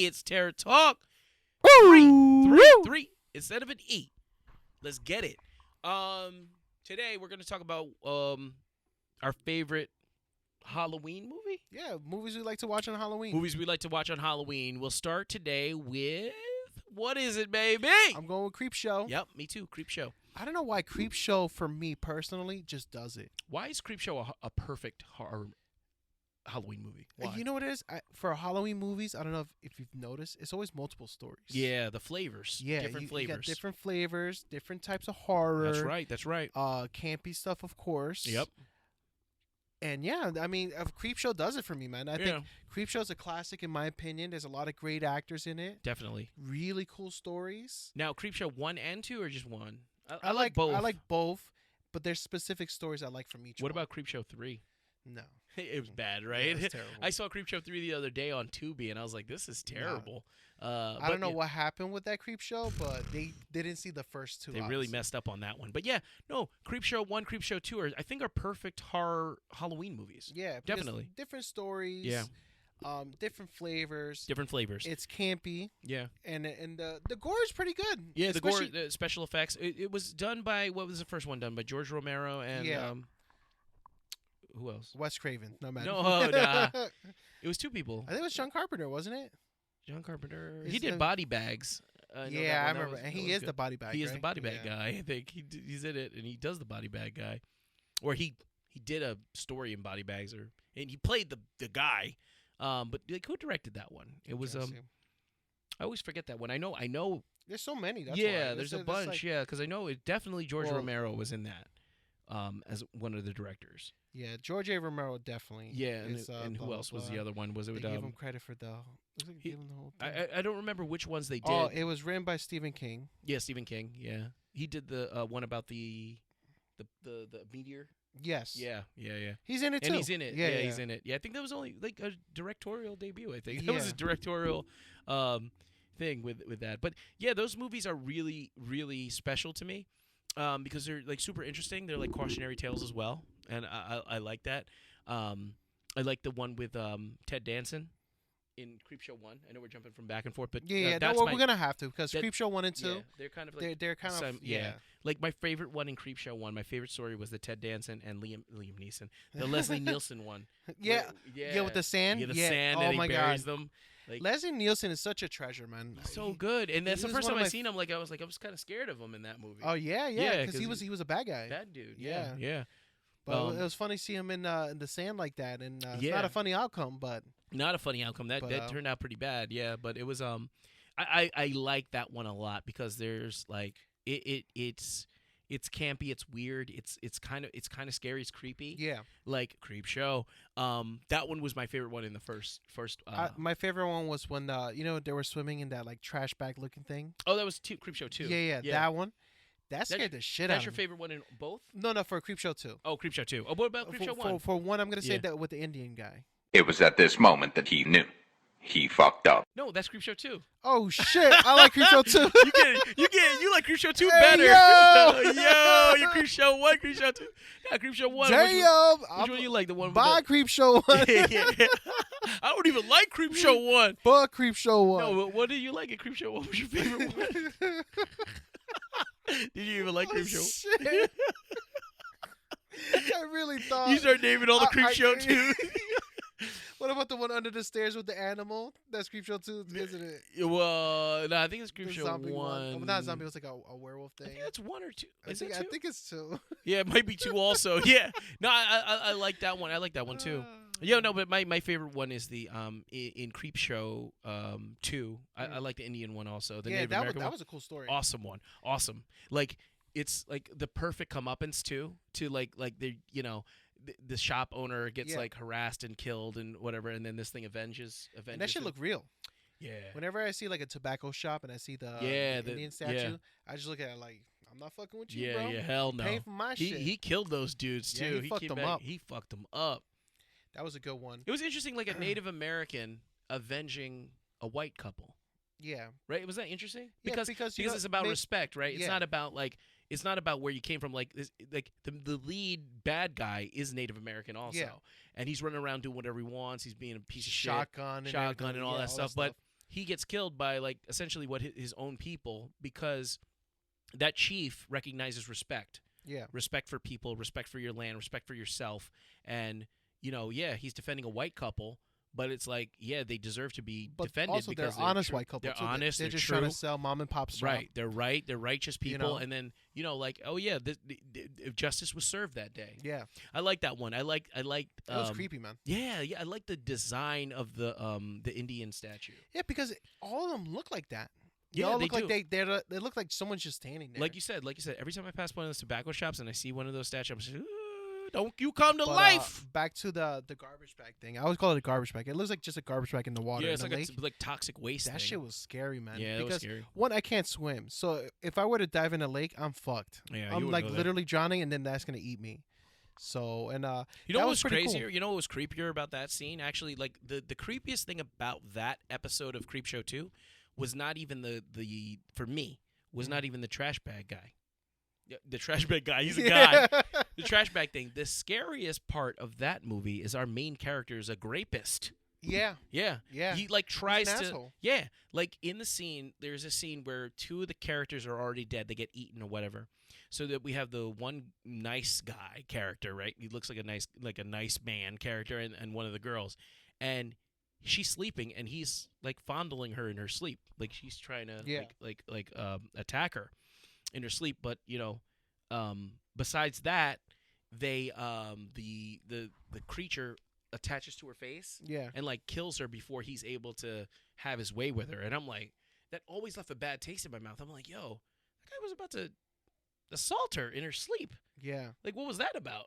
It's Terror Talk. Woo! Three instead of an E. Let's get it. Today we're going to talk about our favorite Halloween movie. Yeah, movies we like to watch on Halloween. Movies we like to watch on Halloween. We'll start today with, what is it, baby? I'm going with Creepshow. Yep, me too. Creepshow. I don't know why Creepshow, for me personally, just does it. Why is Creepshow a perfect horror Halloween movie? Why? You know what it is? For Halloween movies, I don't know if you've noticed, it's always multiple stories. Yeah, the flavors. Yeah, different flavors. You got different flavors, different types of horror. That's right. Campy stuff, of course. Yep. And yeah, I mean, Creepshow does it for me, man. I think Creepshow's a classic in my opinion. There's a lot of great actors in it. Definitely. Really cool stories. Now, Creepshow 1 and 2 or just 1? I like both. I like both, but there's specific stories I like from each What one. about Creepshow 3? No. It was bad, right? Yeah, it was terrible. I saw Creepshow 3 the other day on Tubi, and I was like, this is terrible. I don't know what happened with that Creepshow, but they didn't see the first two. They really messed up on that one. But yeah, no, Creepshow 1, Creepshow 2 I think are perfect horror Halloween movies. Yeah, definitely. Different stories. Yeah. Different flavors. Different flavors. It's campy. Yeah. And the gore is pretty good. Yeah, the gore, the special effects. It was done by, what was the first one done by? George Romero and who else? Wes Craven. No matter. No, nah. It was two people. I think it was John Carpenter, wasn't it? John Carpenter. Is he did Body Bags. Yeah, I remember. And he is the body bag. He is the body bag guy. I think he's in it, and he does the body bag guy, or he did a story in Body Bags, and he played the guy. But like, who directed that one? It was I always forget that one. I know. There's so many. That's yeah, why. there's a bunch. Like, yeah, because I know it definitely George Romero was in that, as one of the directors. Yeah, George A. Romero definitely. Yeah, and who else was the other one? Was it? They gave him credit for the. I don't remember which ones they did. Oh, it was written by Stephen King. Yeah, Stephen King. Yeah, he did the one about the meteor. Yes. Yeah. He's in it too. And he's in it. Yeah, he's in it. Yeah, I think that was only like a directorial debut. I think that that was his directorial thing with that. But yeah, those movies are really, really special to me because they're like super interesting. They're like cautionary tales as well, and I like that. I like the one with Ted Danson in Creepshow 1. I know we're jumping from back and forth, but we're gonna have to because Creepshow 1 and 2. Yeah, they're kind of like they're kind of Like my favorite one in Creepshow 1. My favorite story was the Ted Danson and Liam Neeson, the Leslie Nielsen one. Yeah, with the sand. Yeah, the sand, and he buries them. Like, Leslie Nielsen is such a treasure, man. So good, and that's the first time I seen him. I was kind of scared of him in that movie. Oh yeah, because he was a bad guy. Bad dude. Yeah. But it was funny to see him in the sand like that, and it's not a funny outcome, but not a funny outcome. That turned out pretty bad. Yeah, but it was I like that one a lot because there's like it's campy, it's weird, it's kind of scary, it's creepy. Yeah, like Creepshow. That one was my favorite one in the first. My favorite one was when they were swimming in that like trash bag looking thing. Oh, that was Creepshow 2. Yeah, that one. That scared the shit out of me. That's your favorite one in both? No, for Creepshow 2. Oh, Creepshow 2. Oh, what about Creepshow 1? For one, I'm going to say that with the Indian guy. It was at this moment that he knew. He fucked up. No, that's Creepshow 2. Oh, shit. I like Creepshow 2. You like Creepshow 2 better. Yo, you're Creepshow 1, Creepshow 2. Yeah, Creepshow 1. Damn. Which one you like? The one by Creepshow 1. Yeah. I don't even like Creepshow 1. But Creepshow 1. No, what did you like at Creepshow 1? What was your favorite one? Did you even like Creepshow? Shit. I really thought you start naming all the Creepshow 2. What about the one under the stairs with the animal? That's Creepshow 2, isn't it? Well, no, I think it's Creepshow 1. Well, not a zombie. It was like a werewolf thing. I think that's 1 or 2. I think it's 2. Yeah, it might be 2 also. Yeah. No, I like that one. I like that one too. Yeah, no, but my favorite one is the in Creepshow 2. I like the Indian one also. The Native American that was a cool story. Awesome one. Awesome. Like it's like the perfect comeuppance too. To like the the shop owner gets like harassed and killed and whatever, and then this thing avenges. And that shit look real. Yeah. Whenever I see like a tobacco shop and I see the Indian statue, I just look at it like, I'm not fucking with you, bro. Yeah, hell no. Pay for my shit. He killed those dudes too. Yeah, he fucked them up. He fucked them up. That was a good one. It was interesting, like a Native American avenging a white couple. Yeah. Right? Was that interesting? Yeah, because it's about respect, right? It's not about like it's not about where you came from. Like the lead bad guy is Native American also, and he's running around doing whatever he wants. He's being a piece of shotgun shit, and all that stuff. But he gets killed by like essentially what his own people, because that chief recognizes respect. Yeah. Respect for people, respect for your land, respect for yourself. And, he's defending a white couple, but it's like, they deserve to be But defended also because they're honest white couple. They're too. honest. They're They're just true. trying to sell mom and pop shop. Right. They're right. They're righteous people. know? And then, justice was served that day. Yeah. I like that one. I like. It was creepy, man. Yeah. I like the design of the Indian statue. Yeah, because all of them look like that. They Yeah, all they look like do. they look like someone's just standing there. Like you said, every time I pass one of those tobacco shops and I see one of those statues, I'm just, don't you come to But, life. Back to the garbage bag thing. I always call it a garbage bag. It looks like just a garbage bag in the water. Yeah, it's in like the lake. like toxic waste. That thing. shit was scary, man. Yeah, it because was scary. one, I can't swim, so if I were to dive in a lake, I'm fucked. Yeah, you I'm wouldn't like go there. literally drowning, and then that's gonna eat me. So You know that what was was pretty crazier? cool. You know what was creepier about that scene? Actually, like the creepiest thing about that episode of Creepshow 2 was not even the for me was not even the trash bag guy. Yeah, the trash bag guy, he's a guy. The trash bag thing. The scariest part of that movie is our main character is a grapist. Yeah, Yeah. yeah. He like tries an to asshole. Yeah. Like in the scene, there's a scene where two of the characters are already dead. They get eaten or whatever. So that we have the one nice guy character, right? He looks like a nice man character and one of the girls. And she's sleeping and he's like fondling her in her sleep. Like she's trying to Yeah. attack her in her sleep, but besides that, they the creature attaches to her face Yeah. and like kills her before he's able to have his way with her. And I'm like, that always left a bad taste in my mouth. I'm like, yo, that guy was about to assault her in her sleep. Yeah. Like, what was that about?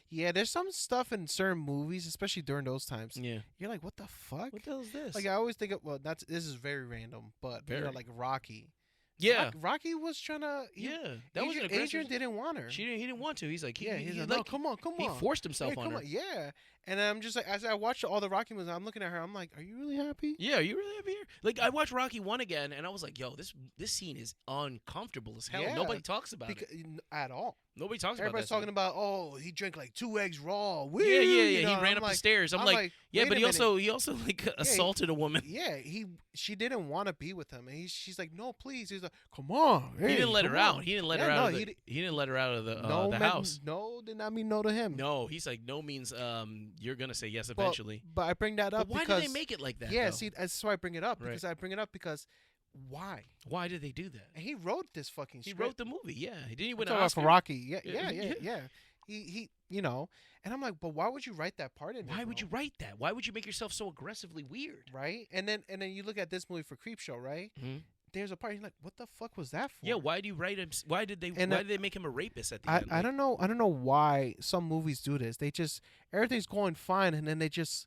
Yeah, there's some stuff in certain movies, especially during those times. Yeah. You're like, what the fuck? What the hell is this? Like I always think of this is very random, but Very. like Rocky. yeah. Rocky was trying to. That was an aggressive. Adrian didn't want her. He didn't want to. He's like, He's like, no, come on. He forced himself Hey, on come her. on. Yeah. And I'm just like, as I watched all the Rocky movies, I'm looking at her. I'm like, are you really happy? Yeah, you really happy here? Like, I watched Rocky 1 again, and I was like, yo, this scene is uncomfortable as hell. Yeah. Nobody talks about it. At all. Nobody talks Everybody's about talking about, oh, he drank like 2 eggs raw. Woo, Yeah. you know, He and ran I'm up the like- stairs. I'm like, yeah, wait but a he minute. also like assaulted a woman. Yeah, she didn't want to be with him, and she's like, no, please. He's like, come on. He didn't let her come out. on. He didn't let Yeah, her out. no, Of he the, he didn't let her out of the meant- house. No, did not mean no to him. No, he's like, no means you're gonna say yes eventually. But I bring that up But why because do they make it like that? yeah, though? see, that's why I bring it up Right. because I bring it up because why? Why did they do that? And he wrote this fucking He script. wrote the movie. Yeah, he didn't I'm win an talking about Oscar. for Rocky. Yeah, Yeah. He, and I'm like, but why would you write that part in there? Why would bro? you write that? Why would you make yourself so aggressively weird? Right? And then you look at this movie for Creepshow, right? Mhm. There's a part you're like, what the fuck was that for? Yeah, why do you write him? Why did they? And why did they make him a rapist at the I, end? I Like, don't know. I don't know why some movies do this. They just everything's going fine, and then they just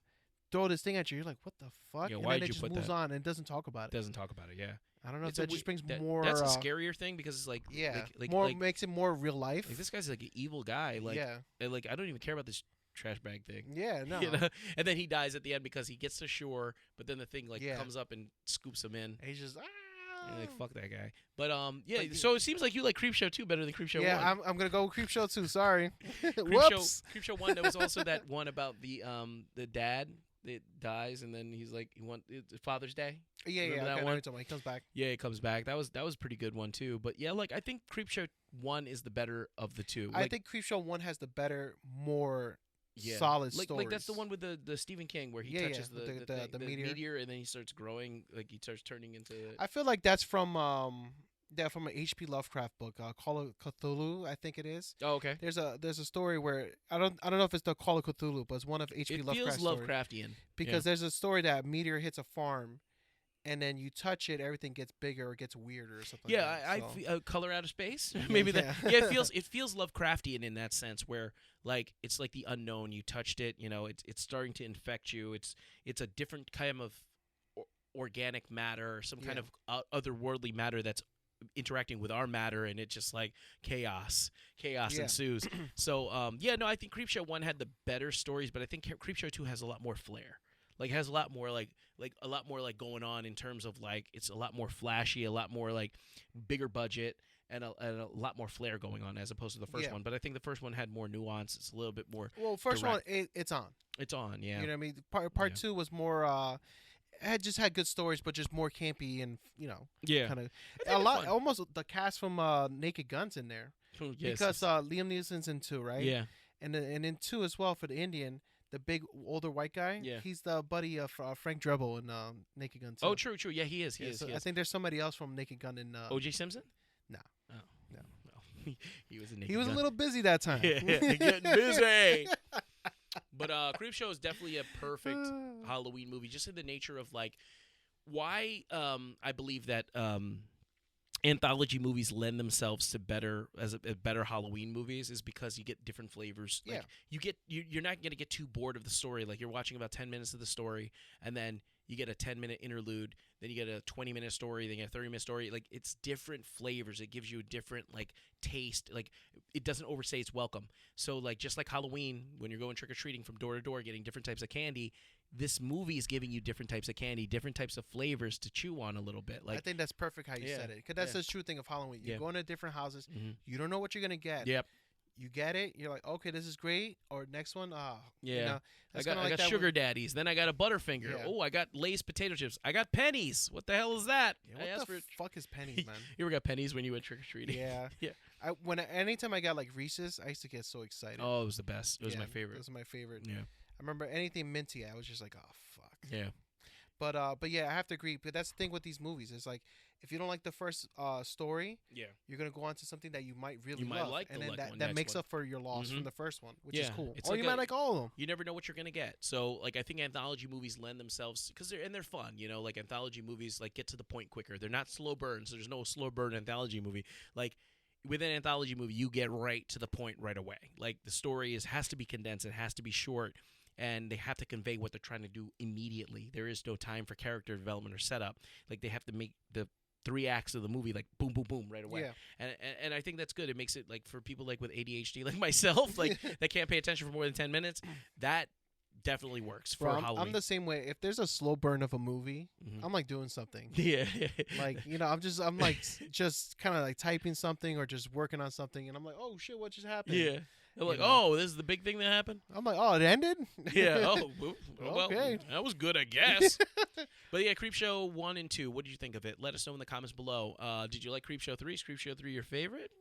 throw this thing at you. You're like, what the fuck? Yeah, and why'd then it you just put moves that? on and doesn't talk about it. doesn't talk about it. Yeah, I don't know It's if a that just we- brings more. That's a scarier thing because it's like, Yeah, like, more like, makes it more real life. like this guy's like an evil guy. Like, yeah, and, like I don't even care about this trash bag thing. yeah, no. You know? And then he dies at the end because he gets to shore, but then the thing like Yeah. comes up and scoops him in. He's just And like fuck that guy. But yeah. Like, So it seems like you like Creepshow 2 better than Creepshow 1. I'm gonna go with Creepshow too. Sorry. Creepshow, Whoops. Creepshow 1. There was also that one about the dad that dies and then he's like it's Father's Day. Yeah, Remember yeah. that Okay, I know one? what you're talking about. He comes back. Yeah, it comes back. That was a pretty good one too. But yeah, like I think Creepshow 1 is the better of the two. I Like, think Creepshow 1 has the better, more yeah. solid like stories. that's the one with the Stephen King where he Yeah, yeah, touches with the the meteor. meteor and then he starts growing, like he starts turning into. I feel like that's from an H.P. Lovecraft book, Call of Cthulhu, I think it is. Oh, okay. There's a story where I don't know if it's the Call of Cthulhu, but it's one of H.P. It Lovecraft's feels stories. Lovecraftian Because there's a story that a meteor hits a farm, and then you touch it, everything gets bigger or gets weirder or something. Yeah, like that. So, Color Out of Space. Maybe yeah. that. Yeah, it feels Lovecraftian in that sense, where like it's like the unknown. You touched it, it's starting to infect you. It's a different kind of organic matter, some kind Yeah. of otherworldly matter that's interacting with our matter, and it's just like chaos Yeah. ensues. So I think Creepshow 1 had the better stories, but I think Creepshow 2 has a lot more flair. Like has a lot more like a lot more like going on in terms of like it's a lot more flashy, a lot more like bigger budget, and a lot more flair going on as opposed to the first Yeah. one. But I think the first one had more nuance. It's a little bit more. well, first direct. one, it's on. It's on, yeah. You know what I mean? Part Yeah. 2 was more. just had good stories, but just more campy and Yeah. kind of I think a it's lot. fun. Almost the cast from Naked Gun's in there Yes. because Liam Neeson's in 2, right? Yeah. And in 2 as well for the Indian, the big older white guy. Yeah. He's the buddy of Frank Drebel in Naked Gun 2. Oh, true. Yeah, he is. He Yeah, is. so He I is. think there's somebody else from Naked Gun in. O.J. Simpson? No. Oh. No. He was a Naked He was a Gun. little busy that time. Yeah, getting busy. But Creepshow is definitely a perfect Halloween movie, just in the nature of like why I believe that anthology movies lend themselves to better Halloween movies is because you get different flavors. Yeah. Like you're not gonna get too bored of the story. Like you're watching about 10 minutes of the story, and then you get a 10-minute interlude, then you get a 20-minute story, then you get a 30-minute story. Like it's different flavors. It gives you a different like taste. Like it doesn't overstay its welcome. So like just like Halloween, when you're going trick or treating from door to door, getting different types of candy, this movie is giving you different types of candy, different types of flavors to chew on a little bit. I Like think that's perfect how you Yeah, said it, because that's yeah. the true thing of Halloween. You're Yeah. going to different houses. Mhm. You don't know what you're gonna get. Yep. You get it. You're like, okay, this is great. Or next one, Yeah. You know, I that's got, kinda like I got that sugar when- daddies. Then I got a Butterfinger. Yeah. Oh, I got Lay's potato chips. I got pennies. What the hell is that? Yeah, I asked what the for. fuck is pennies, man? You ever got pennies when you went trick or treating? Yeah. Yeah. Anytime I got like Reese's, I used to get so excited. Oh, it was the best. It was Yeah, my favorite. Those are my favorite. Yeah. I remember anything minty, I was just like, oh fuck. Yeah. But yeah, I have to agree. But that's the thing with these movies. It's like if you don't like the first story, Yeah. you're gonna go on to something that you might really You might love, like and the then next that makes one. up for your loss Mhm. from the first one, which is Yeah, cool. it's Or like you a- might like all of them. You never know what you're gonna get. So like I think anthology movies lend themselves because they're fun. You know, like anthology movies like get to the point quicker. They're not slow burns. There's no slow burn anthology movie. Like with an anthology movie, you get right to the point right away. Like the story has to be condensed. It has to be short. And they have to convey what they're trying to do immediately. There is no time for character development or setup. Like they have to make the 3 acts of the movie like boom, boom, boom right away. Yeah. And I think that's good. It makes it like for people like with ADHD like myself, like that can't pay attention for more than 10 minutes. That definitely works for Bro, Halloween. I'm the same way. If there's a slow burn of a movie, Mhm. I'm like doing something. Yeah. Like I'm like just kind of like typing something or just working on something, and I'm like, oh shit, what just happened? Yeah. They're like, know. oh, this is the big thing that happened? I'm like, oh, it ended. Yeah. Oh, well, Okay. that was good, I guess. But yeah, Creepshow 1 and 2, what did you think of it? Let us know in the comments below. Did you like Creepshow 3? Is Creepshow 3 your favorite?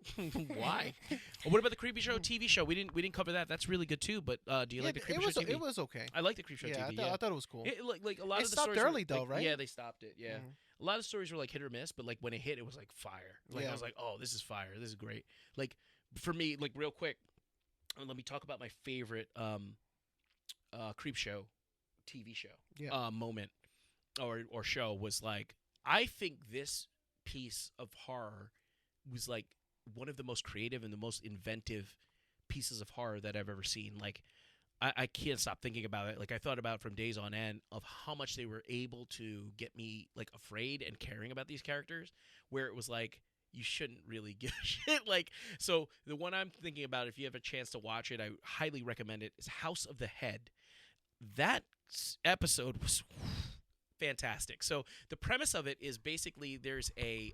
Why? What about the Creepshow TV show? We didn't cover that. That's really good too. But do you like the Creepshow TV? It was okay. I like the Creepshow Yeah, TV. I thought it was cool. Like a lot It of the stopped stories were, early, though, like, right? Yeah, they stopped it. Yeah. Mhm. A lot of stories were like hit or miss, but like when it hit, it was like fire. Like I Yeah. was like, oh, this is fire. This is great. Like for me, like real quick, let me talk about my favorite Creepshow TV show Yeah. moment or show was like I think this piece of horror was like one of the most creative and the most inventive pieces of horror that I've ever seen. Like I can't stop thinking about it. Like I thought about from days on end of how much they were able to get me like afraid and caring about these characters, where it was like you shouldn't really give a shit. Like so the one I'm thinking about, if you have a chance to watch it, I highly recommend it, is House of the Head. That episode was fantastic. So the premise of it is basically there's a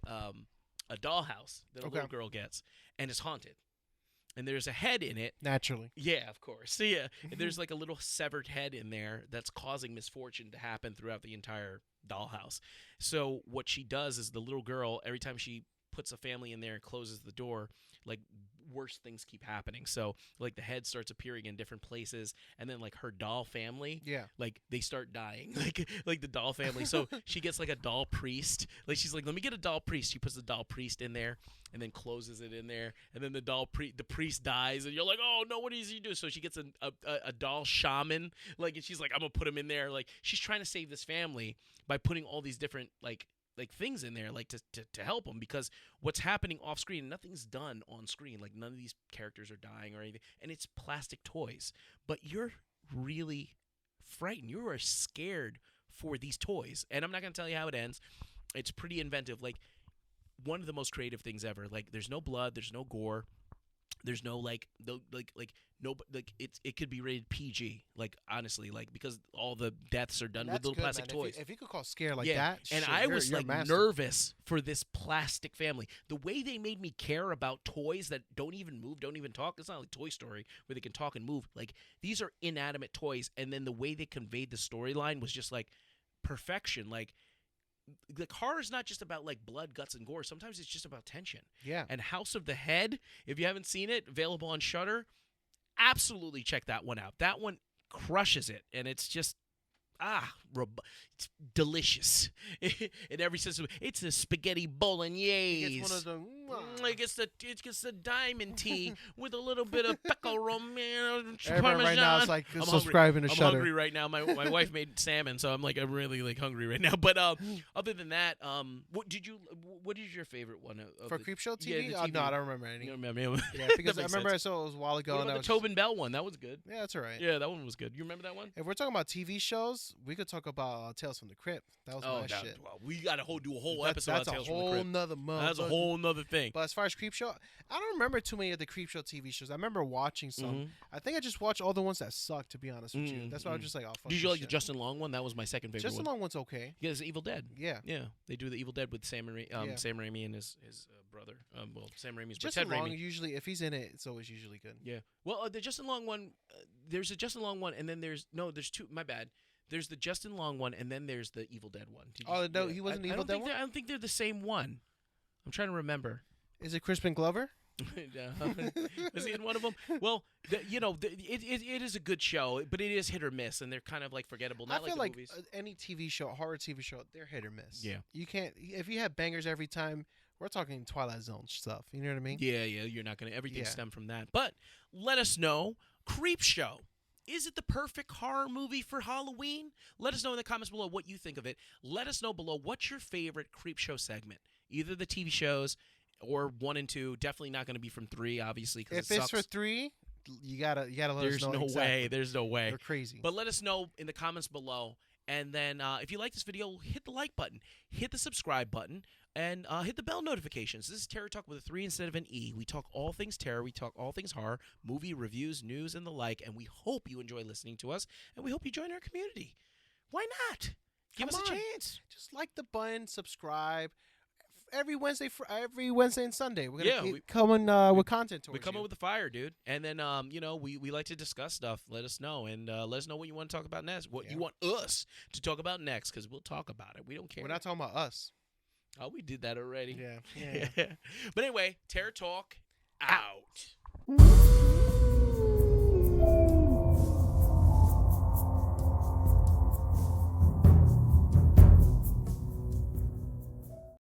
dollhouse that a Okay. little girl gets, and it's haunted. And there's a head in it. Naturally. Yeah, of course. So, yeah, and there's like a little severed head in there that's causing misfortune to happen throughout the entire dollhouse. So what she does is the little girl, every time she puts a family in there and closes the door, like worse things keep happening. So like the head starts appearing in different places, and then like her doll family, Yeah. like they start dying, like the doll family. So she gets like a doll priest. Like she's like, let me get a doll priest. She puts the doll priest in there and then closes it in there, and then the priest dies, and you're like, oh no, what does he do? So she gets a doll shaman, like, and she's like, I'm gonna put him in there. Like she's trying to save this family by putting all these different like things in there, like to help them, because what's happening off screen, nothing's done on screen. Like none of these characters are dying or anything, and it's plastic toys, but you're really frightened. You are scared for these toys, and I'm not gonna tell you how it ends. It's pretty inventive, like one of the most creative things ever. Like there's no blood, there's no gore, there's no it could be rated PG, like honestly, like because all the deaths are done with That's little good, plastic man. toys. If you could call scare like Yeah, that, and shit, I was you're a like master. nervous for this plastic family. The way they made me care about toys that don't even move, don't even talk. It's not like Toy Story where they can talk and move. Like these are inanimate toys, and then the way they conveyed the storyline was just like perfection. Like horror is not just about like blood, guts, and gore. Sometimes it's just about tension. Yeah. And House of the Head, if you haven't seen it, available on Shudder, absolutely check that one out. That one crushes it, and it's just it's delicious in every sense of it. It's a spaghetti bolognese. It's one of the. It gets the diamond tea with a little bit of pecorino Everyone parmesan. right now is like I'm subscribing to I'm Shudder. hungry right now. My wife made salmon, so I'm really like hungry right now. But other than that, what is your favorite one For the, Creepshow TV? Yeah, the TV. No, I don't remember any. You don't remember? Yeah, because I remember I saw it was a while ago. What and about I the was Tobin Bell one? That was good. Yeah, that's all right. Yeah, that one was good. You remember that one? If we're talking about TV shows, we could talk about Tales from the Crypt. That was my shit. Well, we got to do a whole episode That's on a Tales from the whole Crypt. nother month. That's a whole nother thing. But as far as Creepshow, I don't remember too many of the Creepshow TV shows. I remember watching some. Mhm. I think I just watched all the ones that sucked, to be honest with you. That's why I was just like, oh, fuck Did you this like the shit. Justin Long one? That was my second favorite Justin one. Long one's okay. Yeah, it's Evil Dead. Yeah. Yeah, they do the Evil Dead with Sam Yeah. Raimi and his brother. Sam Raimi's brother, Justin Ted Long, Raimi. usually, if he's in it, it's always usually good. Yeah. Well, the Justin Long one, there's a Justin Long one, and then there's two. My bad. There's the Justin Long one, and then there's the Evil Dead one. Oh, no, he wasn't the Evil Dead one? I don't think they're the same one. I'm trying to remember. Is it Crispin Glover? Was he in one of them? Well, it is a good show, but it is hit or miss, and they're kind of like forgettable. Not I feel the like movies. any TV show, horror TV show, they're hit or miss. Yeah. You can't, if you have bangers every time, we're talking Twilight Zone stuff. You know what I mean? Yeah, you're not gonna. Everything Yeah. stemmed from that. But let us know. Creepshow. Is it the perfect horror movie for Halloween? Let us know in the comments below what you think of it. Let us know below what's your favorite Creepshow segment. Either the TV shows or 1 and 2. Definitely not going to be from 3, obviously, because If it's for 3, you gotta let us know. There's no exactly. way. There's no way. They're crazy. But let us know in the comments below. And then if you like this video, hit the like button, hit the subscribe button, and hit the bell notifications. This is Terror Talk with a 3 instead of an E. We talk all things terror. We talk all things horror, movie reviews, news, and the like. And we hope you enjoy listening to us, and we hope you join our community. Why not? Give us a chance. Just like the button, subscribe. Every Wednesday and Sunday, we're gonna keep coming with content. We come up with the fire, dude. And then we like to discuss stuff. Let us know, and let us know what you want to talk about next. What you want us to talk about next, because we'll talk about it. We don't care. We're not talking about us. Oh, we did that already. Yeah. But anyway, Terror Talk out.